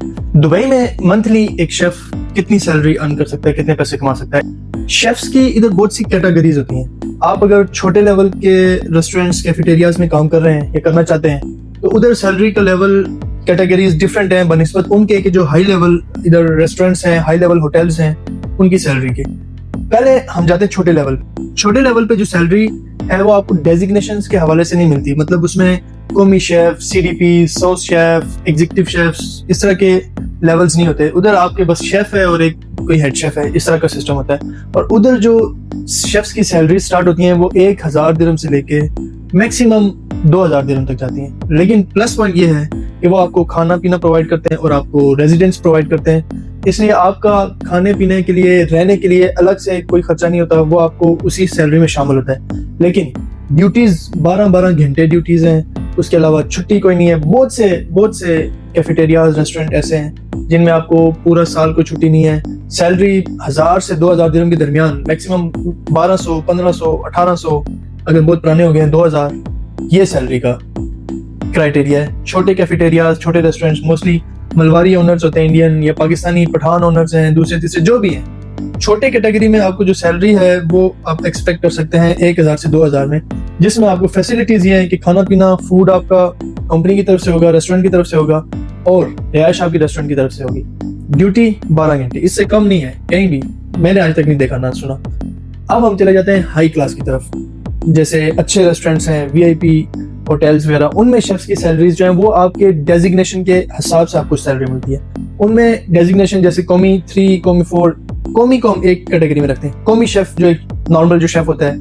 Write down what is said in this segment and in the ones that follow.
Dubai में monthly एक chef कितनी सैलरी अर्न कर सकता है, कितने पैसे कमा सकता है? शेफ्स की इधर बहुत सी कैटेगरीज होती हैं। आप अगर छोटे लेवल के रेस्टोरेंट्स, कैफेटेरियाज में काम कर रहे हैं या करना चाहते हैं तो उधर सैलरी का लेवल कैटेगरीज डिफरेंट हैं बनिस्बत उनके कि जो हाई लेवल इधर रेस्टोरेंट्स हैं, हाई लेवल होटल्स हैं, उनकी सैलरी के। पहले हम जाते हैं छोटे लेवल। छोटे लेवल पे जो सैलरी है वो आपको डेजिग्नेशंस के हवाले से नहीं मिलती, मतलब उसमें commis chef, CDP, sous chef, executive chefs, इस तरह के लेवल्स नहीं होते। उधर आपके बस शेफ है और एक कोई हेड शेफ है, इस तरह का सिस्टम होता है। और उधर जो शेफ्स की सैलरी स्टार्ट होती हैं वो 1000 दिरहम से लेके मैक्सिमम 2000 दिरहम तक जाती हैं। लेकिन प्लस पॉइंट ये है कि वो आपको खाना पीना प्रोवाइड करते हैं और आपको रेजिडेंस प्रोवाइड करते हैं, इसलिए आपका खाने पीने के लिए, रहने के लिए अलग से कोई खर्चा नहीं होता, वो आपको उसी सैलरी में शामिल होता है। लेकिन ड्यूटीज 12-12 घंटे ड्यूटीज हैं, उसके अलावा छुट्टी कोई नहीं है। बहुत से कैफेटेरियाज, रेस्टोरेंट ऐसे हैं जिनमें आपको पूरा साल कोई छुट्टी नहीं है। सैलरी 1000 से 2000 दिरहम के दरमियान, मैक्सिमम 1200, 1500, 1800, अगर बहुत पुराने हो गए हैं 2000, ये सैलरी का क्राइटेरिया है। छोटे कैफेटेरियाज, छोटे रेस्टोरेंट्स मोस्टली मलवारी ओनर्स होते हैं, इंडियन या पाकिस्तानी पठान ओनर्स हैं, दूसरे तीसरे जो भी हैं। छोटे कैटेगरी में आपको जो सैलरी है वो आप एक्सपेक्ट कर सकते हैं 1000 से 2000 में, जिसमें आपको फैसिलिटीज ये हैं कि खाना पीना, फूड आपका कंपनी की तरफ से होगा, रेस्टोरेंट की तरफ से होगा, और रिहाइश आपकी रेस्टोरेंट की तरफ से होगी। ड्यूटी 12 घंटे, इससे कम नहीं है कहीं भी, मैंने आज तक नहीं देखा ना सुना। अब हम चले जाते हैं हाई क्लास की तरफ, जैसे अच्छे रेस्टोरेंट्स हैं, वीआईपी होटल्स वगैरह, उनमें शेफ्स की सैलरीज जो हैं वो आपके डेजिग्नेशन के हिसाब से आपको सैलरी मिलती है। उनमें डेजिग्नेशन जैसे कॉमी 3, कॉमी 4, कॉमी कॉम एक कैटेगरी में रखते हैं। कॉमी शेफ जो एक नॉर्मल जो शेफ होता है,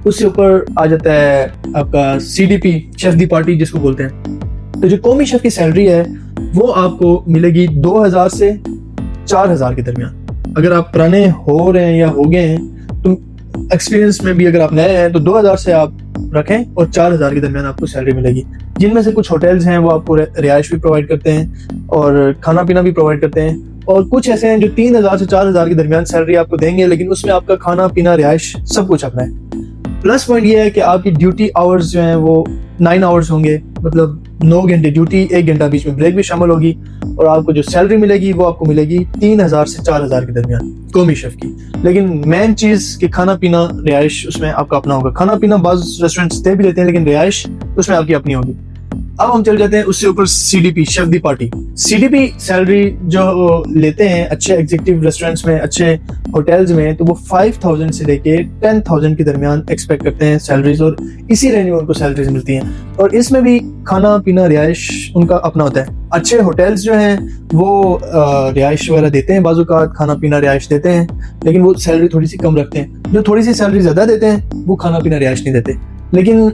उसके ऊपर आ जाता है आपका सीडीपी, शेफ दी पार्टी जिसको बोलते हैं। तो जो कॉमी शेफ की सैलरी है वो आपको मिलेगी 2000 से 4000 के दरमियान। अगर आप पुराने हो रहे हैं या हो गए हैं तो एक्सपीरियंस में भी अगर आप नए हैं तो 2000 से आप रखें और 4000 के दरमियान आपको सैलरी मिलेगी, जिनमें से कुछ होटल्स हैं वो आपको रिहाइश भी प्रोवाइड करते हैं और खाना पीना भी प्रोवाइड करते हैं, और कुछ ऐसे हैं जो 3000 से 4000 के दरमियान सैलरी आपको देंगे, लेकिन उसमें आपका खाना पीना, रिहाइश सब कुछ अपना है। प्लस पॉइंट ये है कि आपकी ड्यूटी आवर्स जो हैं वो 9 आवर्स होंगे, मतलब 9 घंटे ड्यूटी, 1 घंटा बीच में ब्रेक भी शामिल होगी, और आपको जो सैलरी मिलेगी वो आपको मिलेगी 3000 से 4000 के दरमियान कॉमी शेफ की। लेकिन मेन चीज कि खाना पीना, रिहाइश उसमें आपका अपना होगा। खाना पीना बाज़ रेस्टोरेंट्स दे भी लेते हैं, लेकिन रिहाइश उसमें आपकी अपनी होगी। अब हम चल जाते हैं उससे ऊपर सीडीपी, शेफ दी पार्टी। सीडीपी सैलरी जो लेते हैं अच्छे एग्जीक्यूटिव रेस्टोरेंट्स में, अच्छे होटल्स में, तो वो 5000 से लेके 10000 के दरमियान एक्सपेक्ट करते हैं सैलरीज, और इसी रेंज में उनको सैलरीज मिलती हैं। और इसमें भी खाना पीना, रिहाइश उनका अपना होता है। अच्छे होटल्स जो हैं वो रिहाइश वगैरह देते हैं, बाजू का खाना पीना रिहाइश देते हैं, लेकिन वो सैलरी थोड़ी सी कम रखते हैं। जो थोड़ी सी सैलरी ज्यादा देते हैं वो खाना पीना रिहाइश नहीं देते। लेकिन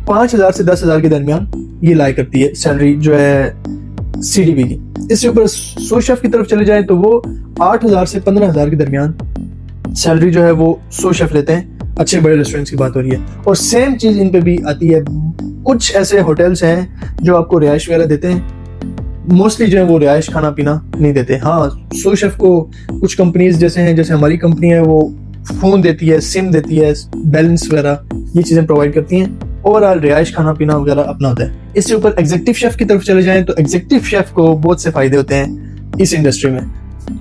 5000 से 10000 के दरमियान ये लाई करती है सैलरी जो है सीडीपी की। इससे ऊपर सो शेफ की तरफ चले जाएं तो वो 8000 से 15000 के दरमियान सैलरी जो है वो सो शेफ लेते हैं। अच्छे बड़े रेस्टोरेंट्स की बात हो रही है, और सेम चीज इन पे भी आती है। कुछ ऐसे होटल्स हैं जो आपको रिहाइश वगैरह देते हैं, मोस्टली जो है वो रिहाइश खाना पीना नहीं देते। हाँ, सो शेफ को कुछ कंपनीज जैसे हैं, जैसे हमारी कंपनी है, वो फोन देती है, सिम देती है, बैलेंस वगैरह ये चीजें प्रोवाइड करती हैं। ओवरऑल रिहाइश खाना पीना वगैरह अपना होता है। इससे ऊपर एग्जीक्यूटिव शेफ की तरफ चले जाएं तो एग्जीक्यूटिव शेफ को बहुत से फायदे होते हैं इस इंडस्ट्री में,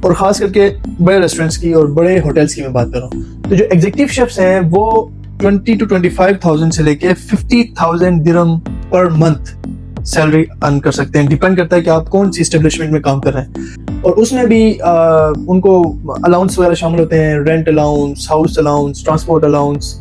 और खास करके बड़े रेस्टोरेंट्स की और बड़े होटल्स की मैं बात कर रहा हूँ। तो जो एग्जीक्यूटिव शेफ्स हैं वो 20 to 25,000 से लेके 50,000 दिरहम पर मंथ सैलरी अर्न कर सकते हैं। डिपेंड करता है कि आप कौन सी एस्टेब्लिशमेंट में काम कर रहे हैं, और उसमें भी उनको अलाउंस वगैरह शामिल होते हैं, rent allowance, house allowance, transport allowance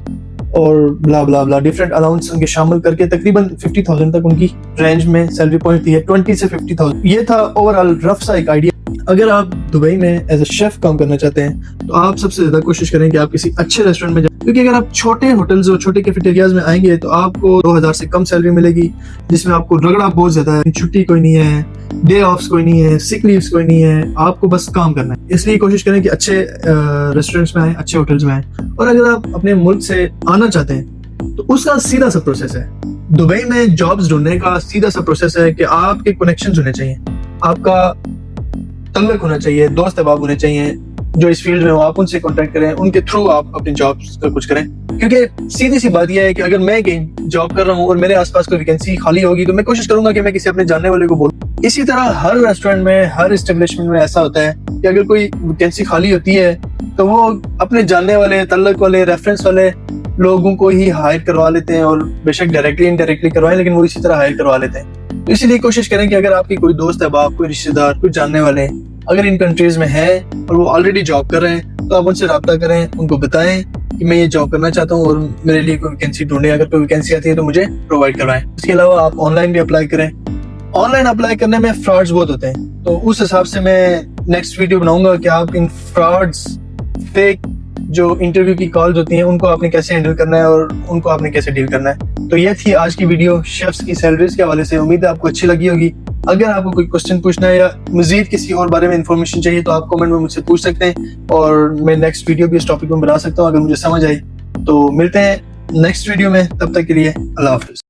और ब्ला ब्ला ब्ला, डिफरेंट अलाउंस उनके शामिल करके तकरीबन 50,000 तक उनकी रेंज में सैलरी पहुंचती है, 20 से 50,000। ये था ओवरऑल रफ सा एक आइडिया। अगर आप दुबई में एज अ शेफ काम करना चाहते हैं तो आप सबसे ज्यादा कोशिश करें कि आप किसी अच्छे रेस्टोरेंट में जाएं, क्योंकि अगर आप छोटे होटल्स और छोटे कैफेटेरियाज में आएंगे तो आपको 2000 से कम सैलरी मिलेगी, जिसमें आपको रगड़ा बहुत ज्यादा है, छुट्टी कोई नहीं है, डे ऑफ्स कोई नहीं है, सिक लीव्स कोई नहीं है, आपको बस काम करना है। इसलिए कोशिश करें कि अच्छे रेस्टोरेंट्स में आए, अच्छे होटल्स में आए। और अगर आप अपने मुल्क से आना चाहते हैं तो उसका सीधा सा प्रोसेस है। दुबई में जॉब्स ढूंढने का सीधा सा प्रोसेस है कि आपके कनेक्शंस होने चाहिए, आपका तल्लुक होना चाहिए, दोस्त अहबाब होने चाहिए जो इस फील्ड में हो, आप उनसे कांटेक्ट करें, उनके थ्रू आप अपनी जॉब्स का कुछ करें। क्योंकि सीधी सी बात यह है कि अगर मैं कहीं जॉब कर रहा हूँ और मेरे आसपास कोई वैकेंसी खाली होगी तो मैं कोशिश करूंगा कि मैं किसी अपने जानने वाले को बोलूं اسی طرح ہر ریسٹورینٹ میں, ہر اسٹیبلشمنٹ میں ایسا ہوتا ہے کہ اگر کوئی ویکینسی خالی ہوتی ہے تو وہ اپنے جاننے والے, تعلق والے, ریفرنس والے لوگوں کو ہی ہائر کروا لیتے ہیں, اور بے شک ڈائریکٹلی انڈائریکٹلی کروائیں لیکن وہ اسی طرح ہائر کروا لیتے ہیں. تو اسی لیے کوشش کریں کہ اگر آپ کی کوئی دوست احباب, کوئی رشتے دار, کوئی جاننے والے اگر ان کنٹریز میں ہیں اور وہ آلریڈی جاب کر رہے ہیں تو آپ ان سے رابطہ کریں, ان کو بتائیں کہ میں یہ جاب کرنا چاہتا ہوں اور میرے لیے کوئی ویکینسی ڈھونڈیں, اگر کوئی ویکینسی آتی ہے تو مجھے پرووائڈ کروائیں. اس کے علاوہ آپ آن لائن بھی اپلائی کریں. آن لائن اپلائی کرنے میں فراڈز بہت ہوتے ہیں, تو اس حساب سے میں نیکسٹ ویڈیو بناؤں گا کہ آپ ان فراڈز, فیک جو انٹرویو کی کالز ہوتی ہیں ان کو آپ نے کیسے ہینڈل کرنا ہے اور ان کو آپ نے کیسے ڈیل کرنا ہے. تو یہ تھی آج کی ویڈیو شیفز کی سیلریز کے حوالے سے. امید ہے آپ کو اچھی لگی ہوگی. اگر آپ کو کوئی کوشچن پوچھنا ہے یا مزید کسی اور بارے میں انفارمیشن چاہیے تو آپ کمنٹ میں مجھ سے پوچھ سکتے ہیں, اور میں نیکسٹ ویڈیو بھی اس ٹاپک میں بنا سکتا ہوں اگر مجھے سمجھ آئی. تو ملتے ہیں نیکسٹ ویڈیو میں, تب تک کے لیے اللہ حافظ.